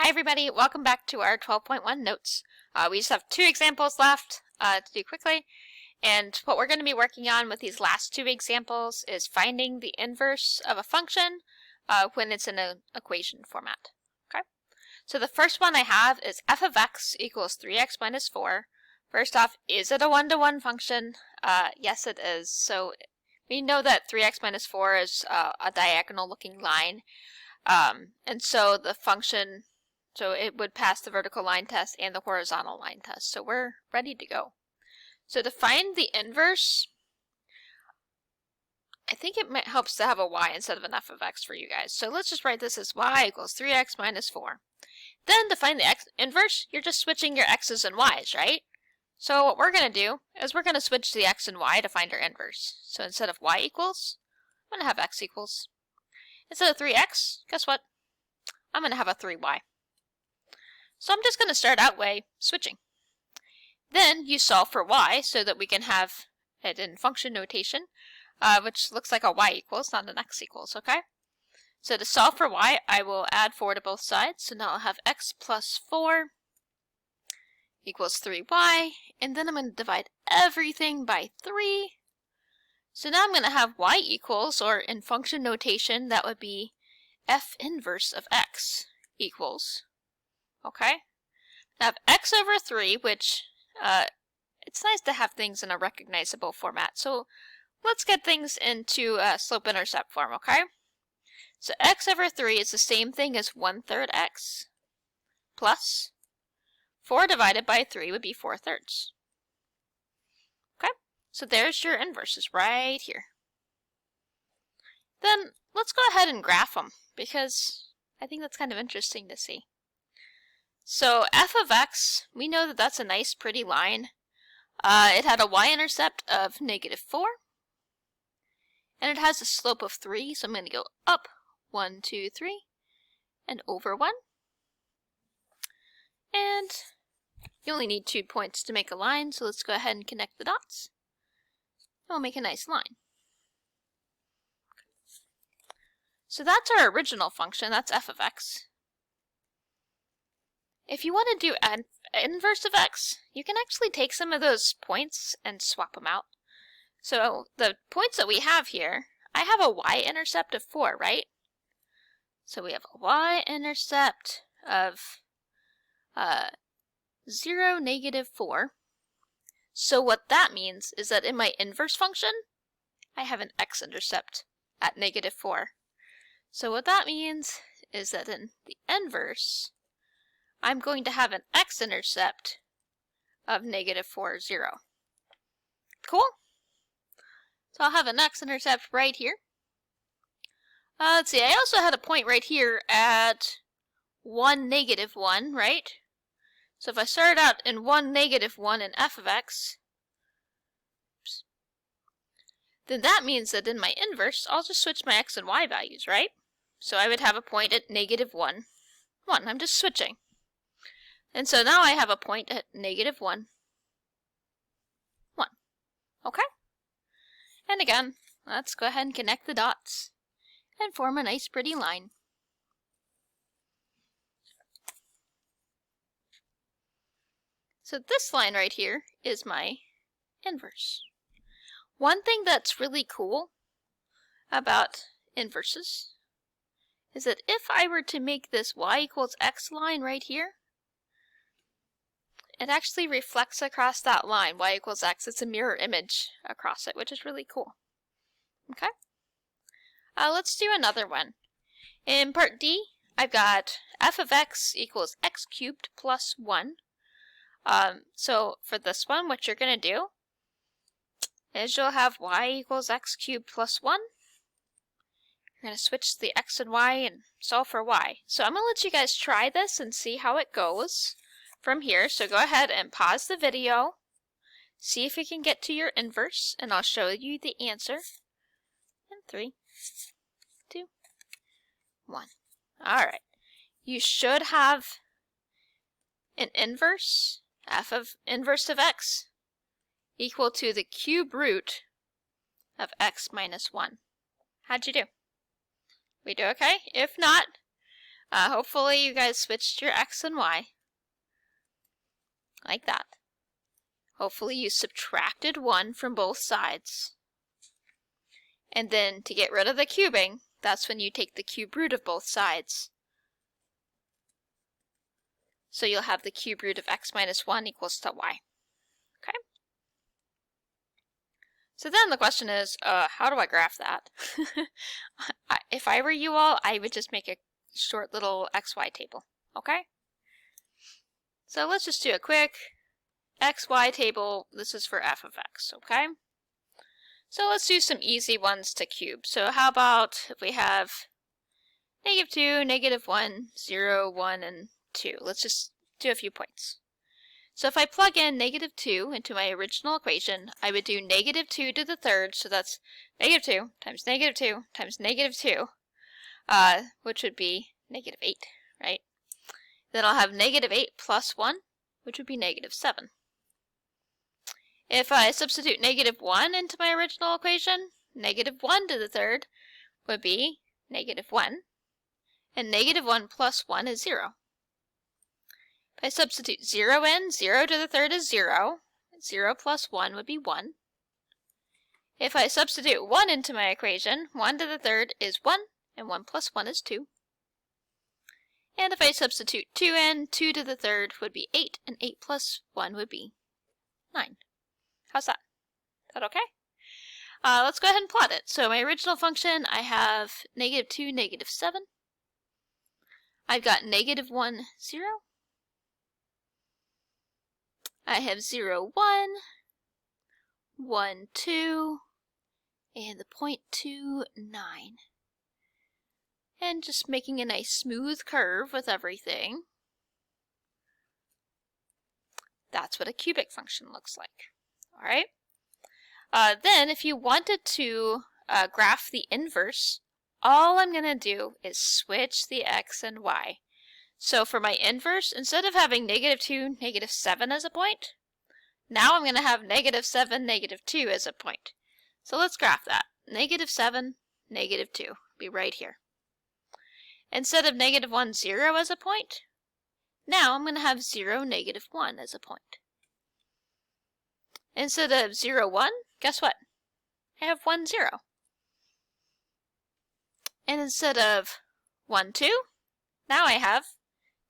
Hi everybody, welcome back to our 12.1 notes. We just have 2 examples left to do quickly, and what we're going to be working on with these last 2 examples is finding the inverse of a function when it's in an equation format. Okay, so the first one I have is f of x equals 3x minus 4. First off, is it a one-to-one function? Yes it is. So we know that 3x minus 4 is a diagonal looking line, and so the function, so it would pass the vertical line test and the horizontal line test. So we're ready to go. So to find the inverse, I think it helps to have a y instead of an f of x for you guys. So let's just write this as y equals 3x minus 4. Then to find the inverse, you're just switching your x's and y's, right? So what we're going to do is we're going to switch the x and y to find our inverse. So instead of y equals, I'm going to have x equals. Instead of 3x, guess what? I'm going to have a 3y. So I'm just going to start out by switching. Then you solve for y so that we can have it in function notation, which looks like a y equals, not an x equals, okay? So to solve for y, I will add 4 to both sides. So now I'll have x plus 4 equals 3y, and then I'm going to divide everything by 3. So now I'm going to have y equals, or in function notation, that would be f inverse of x equals, okay? I have x over 3, which it's nice to have things in a recognizable format. So let's get things into slope-intercept form, okay? So x over 3 is the same thing as 1/3 x plus 4 divided by 3 would be 4/3. Okay, so there's your inverses right here. Then let's go ahead and graph them, because I think that's kind of interesting to see. So f of x, we know that that's a nice pretty line. It had a y-intercept of -4, and it has a slope of 3, so I'm going to go up 1, 2, 3, and over 1. And you only need 2 points to make a line, so let's go ahead and connect the dots. And we'll make a nice line. So that's our original function, that's f of x. If you want to do an inverse of x, you can actually take some of those points and swap them out. So the points that we have here, I have a y-intercept of 4, right? So we have a y-intercept of 0, -4. So what that means is that in my inverse function, I have an x-intercept at -4. So what that means is that in the inverse, I'm going to have an x-intercept of -4, 0. Cool? So I'll have an x-intercept right here. Let's see, I also had a point right here at 1, -1, right? So if I start out in 1, -1 in f of x, then that means that in my inverse, I'll just switch my x and y values, right? So I would have a point at -1, 1. I'm just switching. And so now I have a point at -1, 1. Okay? And again, let's go ahead and connect the dots and form a nice pretty line. So this line right here is my inverse. One thing that's really cool about inverses is that if I were to make this y equals x line right here, it actually reflects across that line, y equals x. It's a mirror image across it, which is really cool. Okay? Let's do another one. In part D, I've got f of x equals x cubed plus 1. So for this one, what you're going to do is you'll have y equals x cubed plus 1. You're going to switch the x and y and solve for y. So I'm going to let you guys try this and see how it goes from here. So go ahead and pause the video, see if you can get to your inverse, and I'll show you the answer in 3, 2, 1. Alright, you should have an inverse, f of inverse of x, equal to the cube root of x minus 1. How'd you do? We do okay? If not, Hopefully you guys switched your x and y. Like that. Hopefully you subtracted 1 from both sides. And then to get rid of the cubing, that's when you take the cube root of both sides. So you'll have the cube root of x minus 1 equals to y. Okay? So then the question is, how do I graph that? If I were you all, I would just make a short little xy table. Okay? So let's just do a quick xy table. This is for f of x, okay? So let's do some easy ones to cube. So how about if we have -2, -1, 0, 1, and 2. Let's just do a few points. So if I plug in -2 into my original equation, I would do -2 to the third, so that's -2 times -2 times -2, which would be -8, right? Then I'll have -8 plus 1, which would be -7. If I substitute -1 into my original equation, -1 to the third would be -1, and -1 plus 1 is 0. If I substitute 0 in, 0 to the third is 0. 0 plus 1 would be 1. If I substitute 1 into my equation, 1 to the third is 1, and 1 plus 1 is 2. And if I substitute 2 in, 2 to the third would be 8, and 8 plus 1 would be 9. How's that? Is that okay? Let's go ahead and plot it. So my original function, I have -2, -7. I've got -1, 0. I have 0, 1, 1, 2, and the point 2, 9. And just making a nice smooth curve with everything. That's what a cubic function looks like. Alright? Then if you wanted to graph the inverse, all I'm going to do is switch the x and y. So for my inverse, instead of having -2, -7 as a point, now I'm going to have -7, -2 as a point. So let's graph that. -7, -2. Be right here. Instead of -1, 0 as a point, now I'm going to have 0, -1 as a point. Instead of 0, 1, guess what? I have 1, 0. And instead of 1, 2, now I have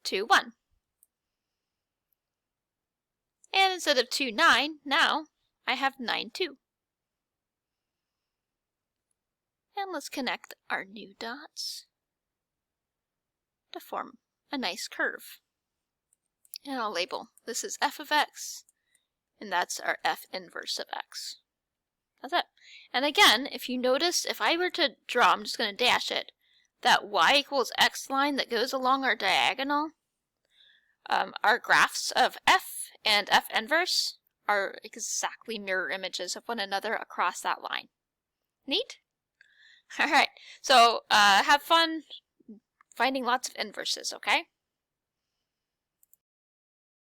2, 1. And instead of 2, 9, now I have 9, 2. And let's connect our new dots to form a nice curve. And I'll label this is f of x, and that's our f inverse of x. That's it. And again, if you notice, if I were to draw, I'm just going to dash it, that y equals x line that goes along our diagonal, our graphs of f and f inverse are exactly mirror images of one another across that line. Neat? Alright, so have fun finding lots of inverses, okay?